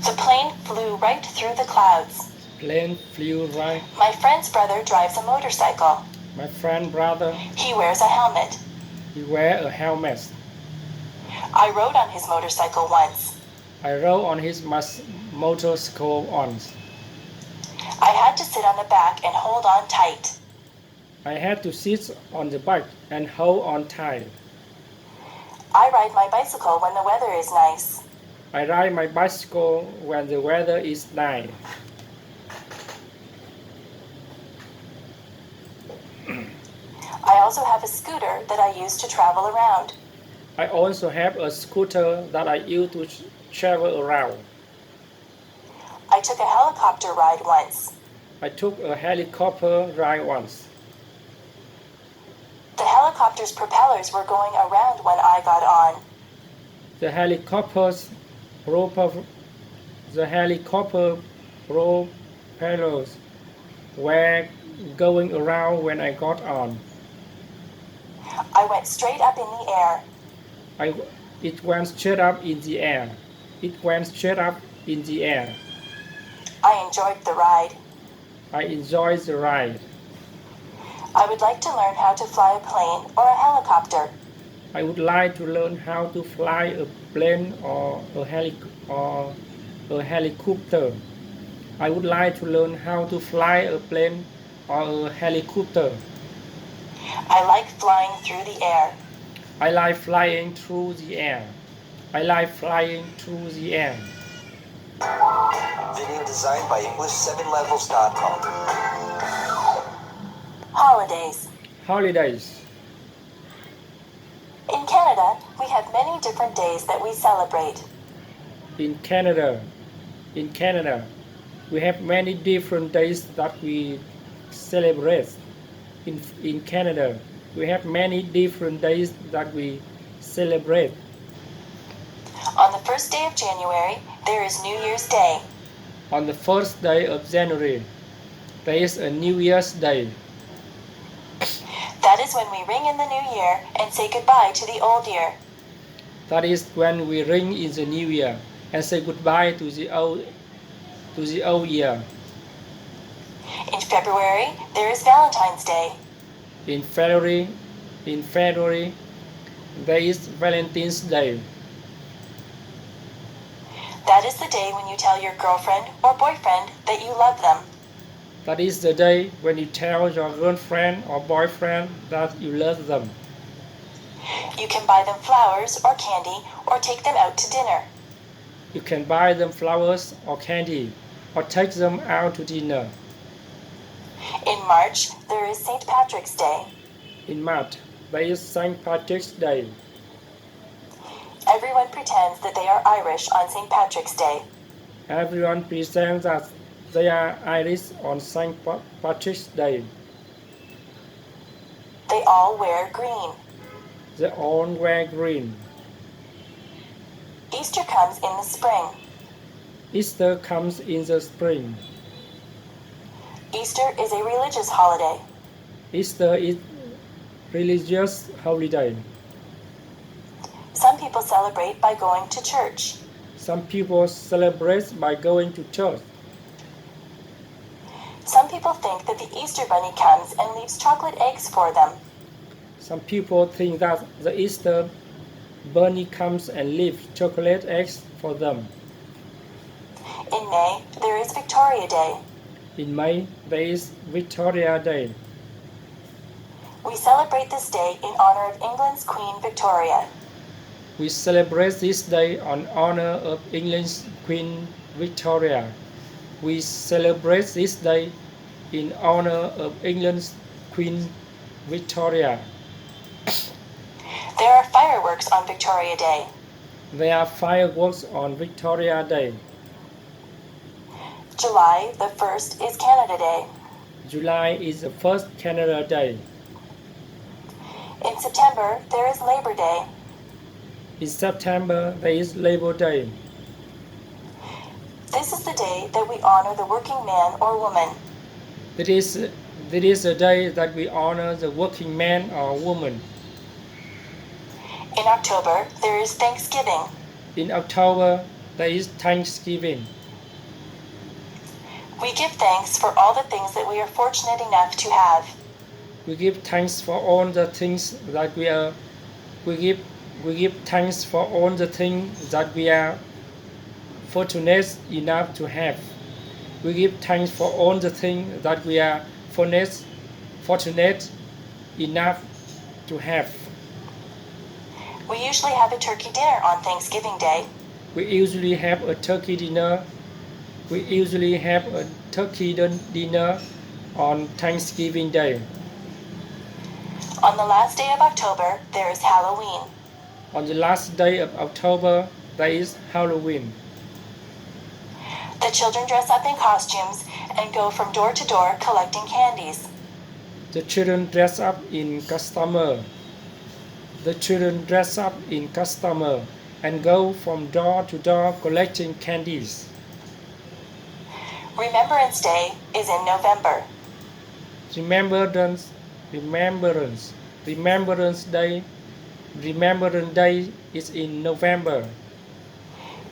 The plane flew right through the clouds. Plane flew right. My friend's brother drives a motorcycle. My friend brother, He wears a helmet. he wear a helmet. I rode on his motorcycle once. I rode on his motorcycle once. I had to sit on the back and hold on tight. I had to sit on the back and hold on tight. I ride my bicycle when the weather is nice. I ride my bicycle when the weather is nice. I also have a scooter that I use to travel around. I also have a scooter that I use to travel around. I took a helicopter ride once. I took a helicopter ride once. The helicopter's propellers were going around when I got on. The helicopter propellers were going around when I got on. I went straight up in the air. It went straight up in the air. It went straight up in the air. I enjoyed the ride. I enjoyed the ride. I would like to learn how to fly a plane or a helicopter. I would like to learn how to fly a plane or a helicopter. I would like to learn how to fly a plane or a helicopter. I like flying through the air. I like flying through the air. I like flying through the air. Video designed by English7levels.com. Holidays. Holidays. In Canada, we have many different days that we celebrate. In Canada, we have many different days that we celebrate. In Canada, we have many different days that we celebrate. On the first day of January, there is New Year's Day. On the first day of January, there is a New Year's Day. That is when we ring in the new year and say goodbye to the old year. That is when we ring in the new year and say goodbye to the old year. In February, there is Valentine's Day. In February, there is Valentine's Day. That is the day when you tell your girlfriend or boyfriend that you love them. That is the day when you tell your girlfriend or boyfriend that you love them. You can buy them flowers or candy or take them out to dinner. You can buy them flowers or candy or take them out to dinner. In March, there is St. Patrick's Day. In March, there is St. Patrick's Day. Everyone pretends that they are Irish on St. Patrick's Day. Everyone pretends that they are Irish on St. Patrick's Day. They all wear green. They all wear green. Easter comes in the spring. Easter comes in the spring. Easter is a religious holiday. Easter is religious holiday. Some people celebrate by going to church. Some people celebrate by going to church. Some people think that the Easter Bunny comes and leaves chocolate eggs for them. Some people think that the Easter Bunny comes and leaves chocolate eggs for them. In May, there is Victoria Day. In May, there is Victoria Day. We celebrate this day in honor of England's Queen Victoria. We celebrate this day in honor of England's Queen Victoria. We celebrate this day in honor of England's Queen Victoria. There are fireworks on Victoria Day. There are fireworks on Victoria Day. July the 1st is Canada Day. July is the first Canada Day. In September, there is Labor Day. In September, there is Labor Day. This is the day that we honor the working man or woman. It is a day that we honor the working man or woman. In October, there is Thanksgiving. In October, That is Thanksgiving. We give thanks for all the things that we are fortunate enough to have. We give thanks for all the things that we give thanks for all the things that we are fortunate enough to have. We give thanks for all the things that we are fortunate enough to have. We usually have a turkey dinner on Thanksgiving Day. We usually have a turkey dinner. We usually have a turkey dinner on Thanksgiving Day. On the last day of October, there is Halloween. On the last day of October, there is Halloween. The children dress up in costumes and go from door to door collecting candies. The children dress up in costume. The children dress up in costume and go from door to door collecting candies. Remembrance Day is in November. Remembrance Day is in November.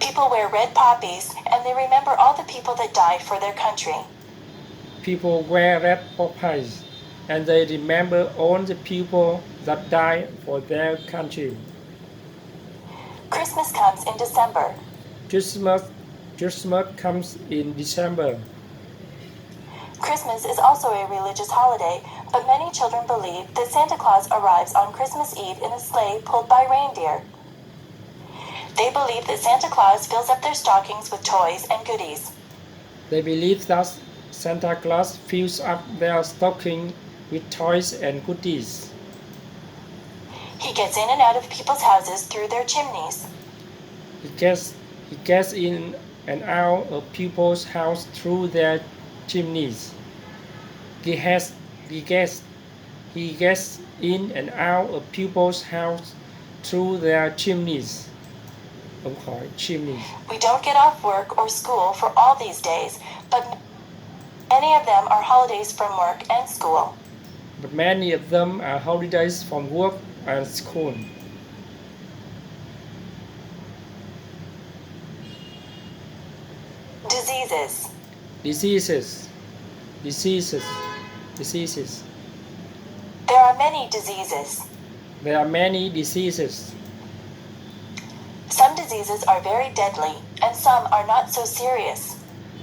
People wear red poppies and they remember all the people that died for their country. People wear red poppies and they remember all the people that died for their country. Christmas comes in December. Christmas comes in December. Christmas is also a religious holiday, but many children believe that Santa Claus arrives on Christmas Eve in a sleigh pulled by reindeer. They believe that Santa Claus fills up their stockings with toys and goodies. They believe that Santa Claus fills up their stocking with toys and goodies. He gets in and out of people's houses through their chimneys. He gets in and out of people's house through their chimneys. He gets in and out of people's house through their chimneys. We don't get off work or school for all these days, but many of them are holidays from work and school. But many of them are holidays from work and school. Diseases. Diseases. There are many diseases. There are many diseases. Some diseases are very deadly, and some are not so serious.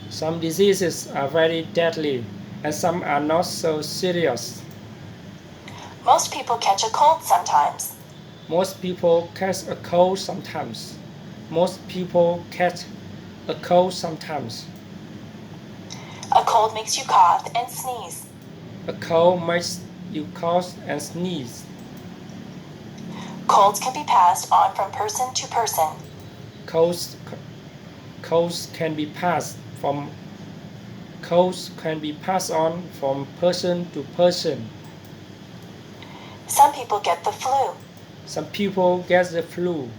Some diseases are very deadly, and some are not so serious. Most people catch a cold sometimes. Most people catch a cold sometimes. Most people catch a cold sometimes. A cold makes you cough and sneeze. A cold makes you cough and sneeze. Colds can be passed on from person to person. Colds can be passed on from person to person. Some people get the flu. Some people get the flu.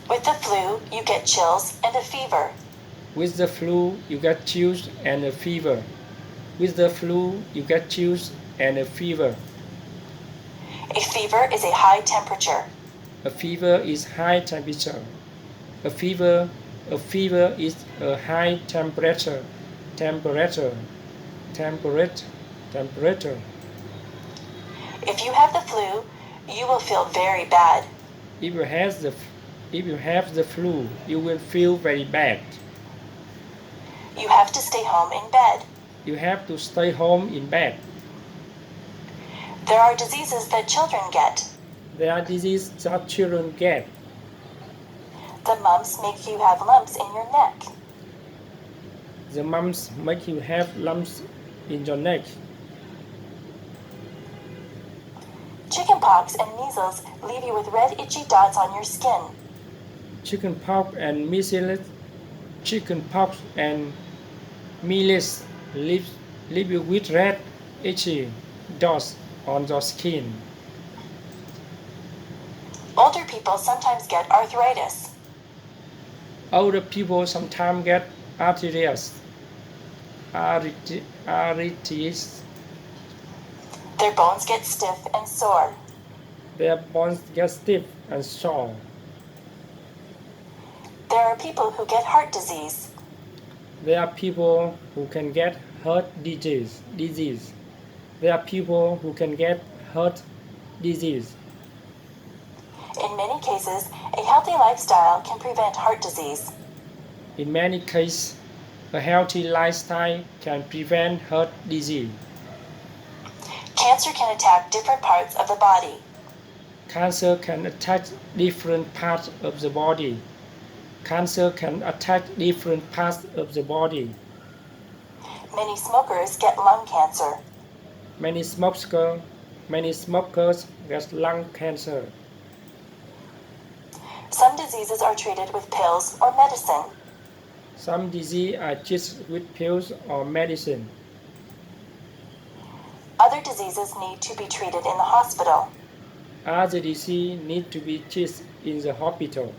With the flu, you get chills and a fever. With the flu, you get chills and a fever. With the flu, you get chills and a fever. A fever is a high temperature. A fever is high temperature. A fever is a high temperature. Temperature. If you have the flu, you will feel very bad. If you have the flu, you will feel very bad. You have to stay home in bed. You have to stay home in bed. There are diseases that children get. There are diseases that children get. The mumps make you have lumps in your neck. The mumps make you have lumps in your neck. Chickenpox and measles leave you with red itchy dots on your skin. Chickenpox and measles leave you with red itchy dots on your skin. Older people sometimes get arthritis. Older people sometimes get arthritis. Their bones get stiff and sore. Their bones get stiff and sore. there are people who get heart disease. There are people who can get heart disease. There are people who can get heart disease. In many cases, a healthy lifestyle can prevent heart disease. In many cases, a healthy lifestyle can prevent heart disease. Cancer can attack different parts of the body. Cancer can attack different parts of the body. Cancer can attack different parts of the body. Many smokers get lung cancer. Many smokers get lung cancer. Some diseases are treated with pills or medicine. Some diseases are treated with pills or medicine. Other diseases need to be treated in the hospital. Other diseases need to be treated in the hospital.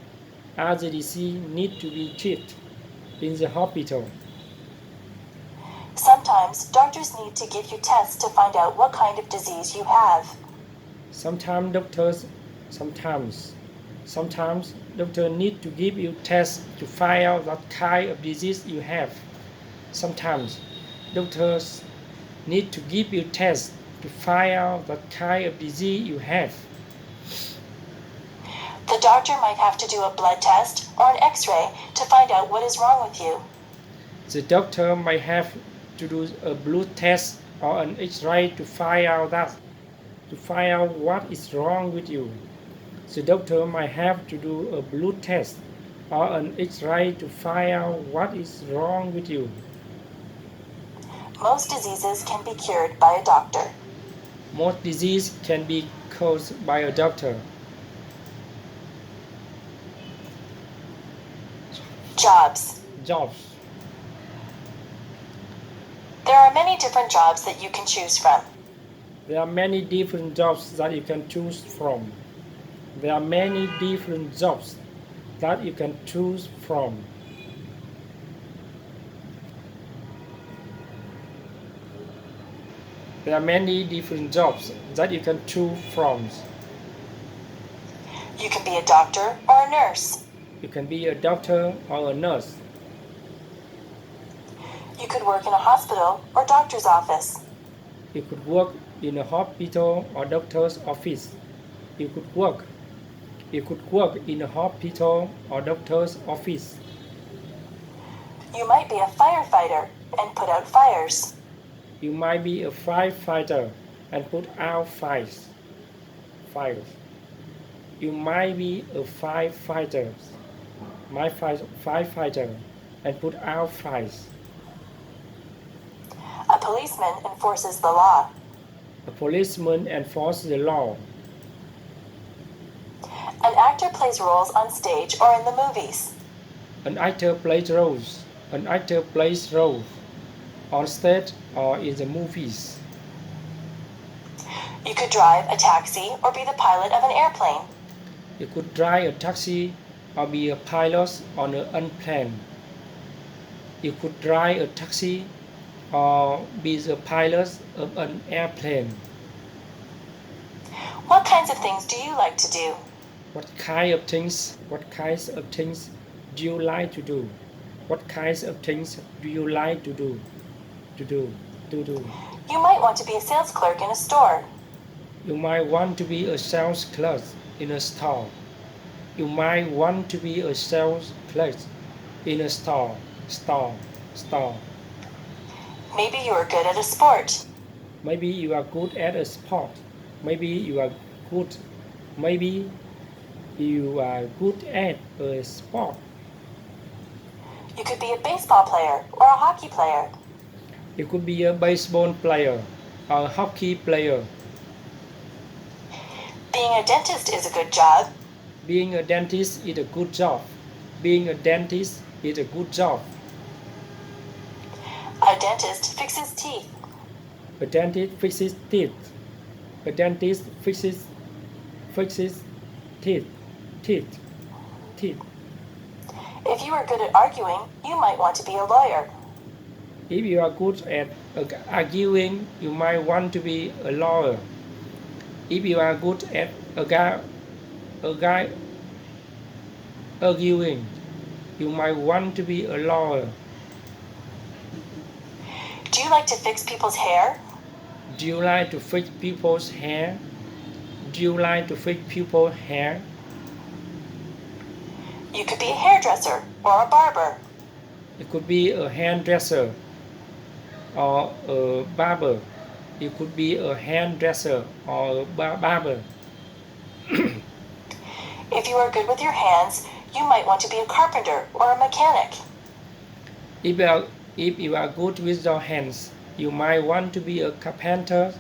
Other diseases need to be treated in the hospital. Sometimes doctors need to give you tests to find out what kind of disease you have. Sometimes doctors need to give you tests to find out what kind of disease you have. Sometimes doctors need to give you tests to find out what kind of disease you have. The doctor might have to do a blood test or an x-ray to find out what is wrong with you. The doctor might have to do a blood test or an x-ray to find out what is wrong with you. The doctor might have to do a blood test or an x-ray to find out what is wrong with you. Most diseases can be cured by a doctor. Most diseases can be caused by a doctor. Jobs. There are many different jobs that you can choose from. There are many different jobs that you can choose from. There are many different jobs that you can choose from. There are many different jobs that you can choose from. You can be a doctor or a nurse. You can be a doctor or a nurse. You could work in a hospital or doctor's office. You could work in a hospital or doctor's office. You could work in a hospital or doctor's office. You might be a firefighter and put out fires. You might be a firefighter and put out fires. You might be a firefighter and put out fires. A policeman enforces the law. A policeman enforces the law. An actor plays roles on stage or in the movies. An actor plays roles on stage or in the movies. You could drive a taxi or be the pilot of an airplane. You could drive a taxi or be a pilot on an airplane. You could drive a taxi or be the pilot of an airplane. What kinds of things do you like to do? What kinds of things do you like to do? What kinds of things do you like to do? You might want to be a sales clerk in a store. You might want to be a sales clerk in a store. You might want to be a sales clerk in a store. Maybe you are good at a sport. Maybe you are good at a sport. Maybe you are good at a sport. You could be a baseball player or a hockey player. You could be a baseball player or a hockey player. Being a dentist is a good job. Being a dentist is a good job. Being a dentist is a good job. A dentist fixes teeth. A dentist fixes teeth. A dentist fixes teeth. If you are good at arguing, you might want to be a lawyer. If you are good at arguing, you might want to be a lawyer. If you are good at arguing, You might want to be a lawyer. Do you like to fix people's hair? Do you like to fix people's hair? Do you like to fix people's hair? You could be a hairdresser or a barber. It could be a hairdresser or a barber. It could be a hairdresser or a barber. If you are good with your hands, you might want to be a carpenter or a mechanic. If you are good with your hands, you might want to be a carpenter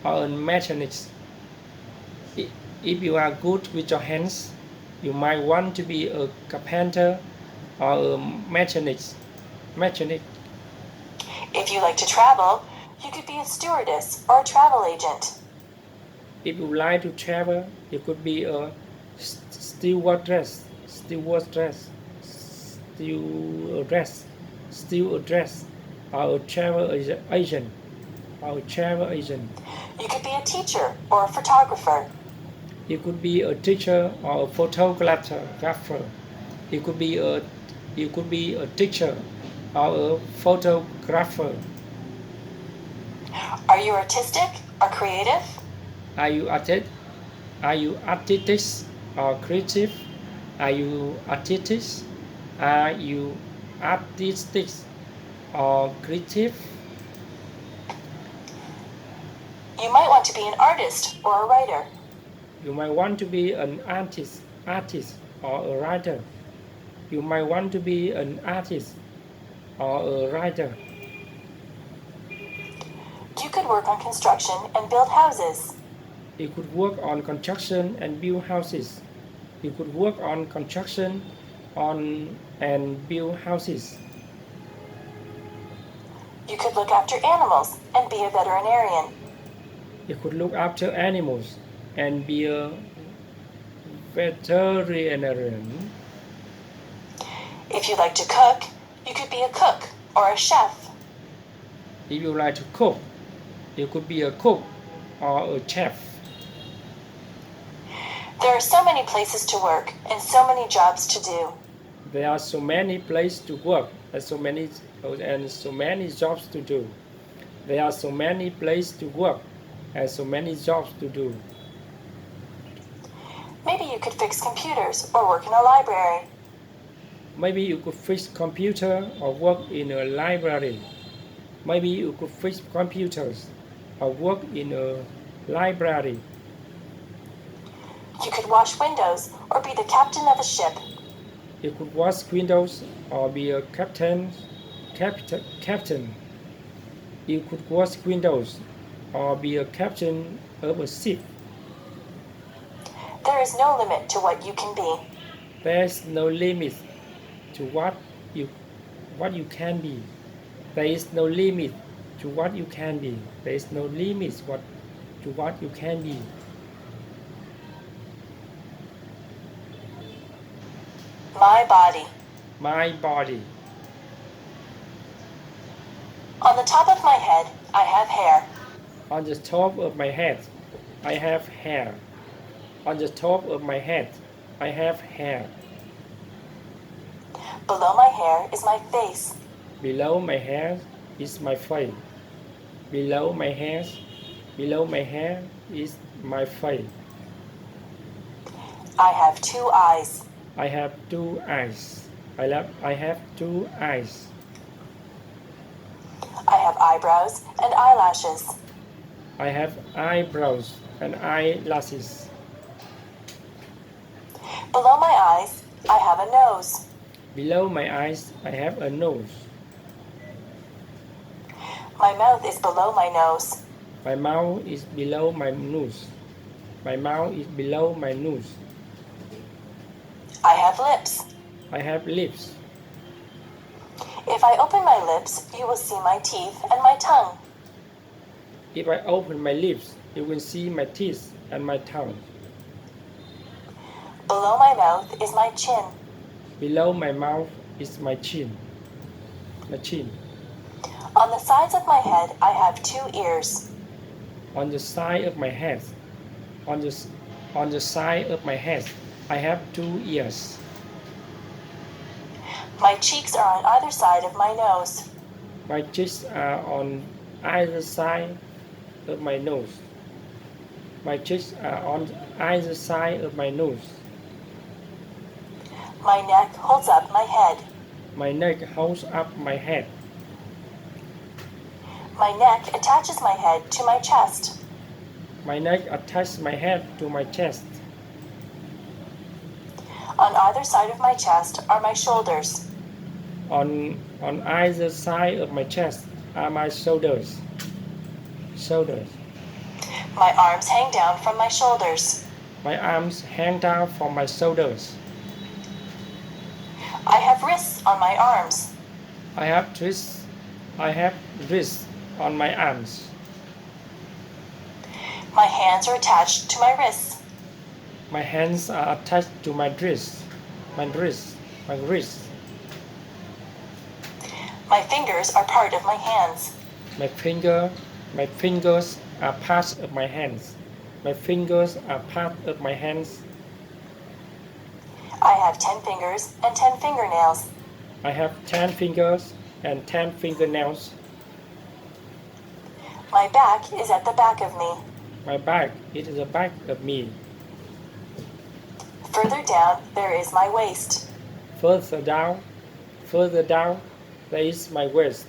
or a mechanic. If you are good with your hands, you might want to be a carpenter or a mechanic. If you like to travel, you could be a stewardess or a travel agent. If you like to travel, you could be a stewardess, or a travel agent. You could be a teacher or a photographer. You could be a teacher or a photographer. You could be a teacher or a photographer. Are you artistic or creative? Are you artistic or creative? Are you artistic or creative? You might want to be an artist or a writer. You might want to be an artist or a writer. You might want to be an artist or a writer. You could work on construction and build houses. You could work on construction and build houses. You could work on construction and build houses. You could look after animals and be a veterinarian. You could look after animals and be a veterinarian. If you like to cook, you could be a cook or a chef. If you like to cook, you could be a cook or a chef. There are so many places to work and so many jobs to do. There are so many places to work and so many jobs to do. There are so many places to work and so many jobs to do. Maybe you could fix computers or work in a library. Maybe you could fix computer or work in a library. Maybe you could fix computers or work in a library. You could wash windows or be the captain of a ship. You could wash windows or be a captain. You could wash windows or be a captain of a ship. There is no limit to what you can be. There's no limit to what you can be. There is no limit to what you can be. There is no limit to what you can be. My body. My body. On the top of my head, I have hair. On the top of my head, I have hair. On the top of my head, I have hair. Below my hair is my face. Below my hair is my face. Below my hair is my face. I have 2 eyes. I have 2 eyes. I have 2 eyes. I have eyebrows and eyelashes. I have eyebrows and eyelashes. Below my eyes, I have a nose. Below my eyes, I have a nose. My mouth is below my nose. My mouth is below my nose. My mouth is below my nose. I have lips. I have lips. If I open my lips, you will see my teeth and my tongue. If I open my lips, you will see my teeth and my tongue. Below my mouth is my chin. Below my mouth is my chin. My chin. On the sides of my head, I have 2 ears. On the side of my head, on the side of my head, I have 2 ears. My cheeks are on either side of my nose. My cheeks are on either side of my nose. My cheeks are on either side of my nose. My neck holds up my head. My neck holds up my head. My neck attaches my head to my chest. My neck attaches my head to my chest. On either side of my chest are my shoulders. On either side of my chest are my shoulders. Shoulders. My arms hang down from my shoulders. My arms hang down from my shoulders. I have wrists on my arms. I have wrists on my arms. My hands are attached to my wrists. My hands are attached to my wrists. My wrists. My fingers are part of my hands. My fingers are part of my hands. My fingers are part of my hands. I have 10 fingers and 10 fingernails. I have 10 fingers and 10 fingernails. My back is at the back of me. My back is at the back of me. Further down, there is my waist. Further down, there is my waist.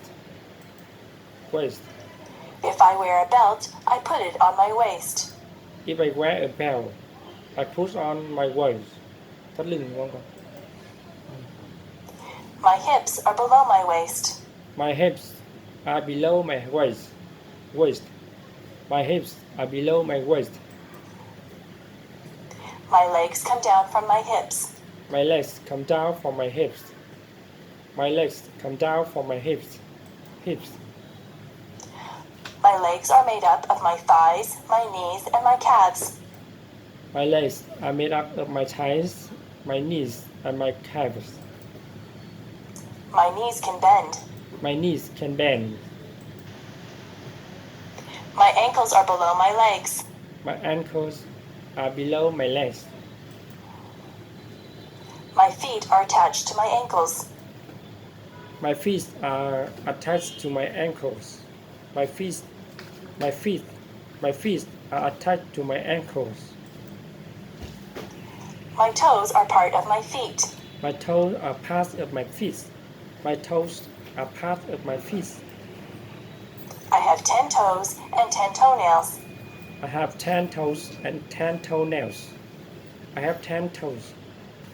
If I wear a belt, I put it on my waist. If I wear a belt, I put on my waist. Thắt lưng đúng không? My hips are below my waist. My hips are below my waist. My hips are below my waist. My legs come down from my hips. My legs come down from my hips. My legs come down from my hips. My legs are made up of my thighs, my knees, and my calves. My legs are made up of my thighs, my knees, and my calves. My knees can bend. My knees can bend. My ankles are below my legs. My ankles are below my legs. My feet are attached to my ankles. My feet are attached to my ankles. My feet are attached to my ankles. My toes are part of my feet. My toes are part of my feet. My toes are part of my feet. I have 10 toes and 10 toenails. I have 10 toes and 10 toenails. I have 10 toes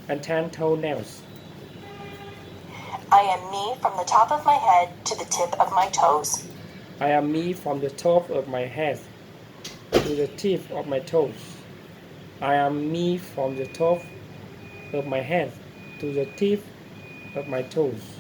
and 10 toenails. I am me from the top of my head to the tip of my toes. I am me from the top of my head to the tip of my toes. I am me from the top of my head to the tip of my toes.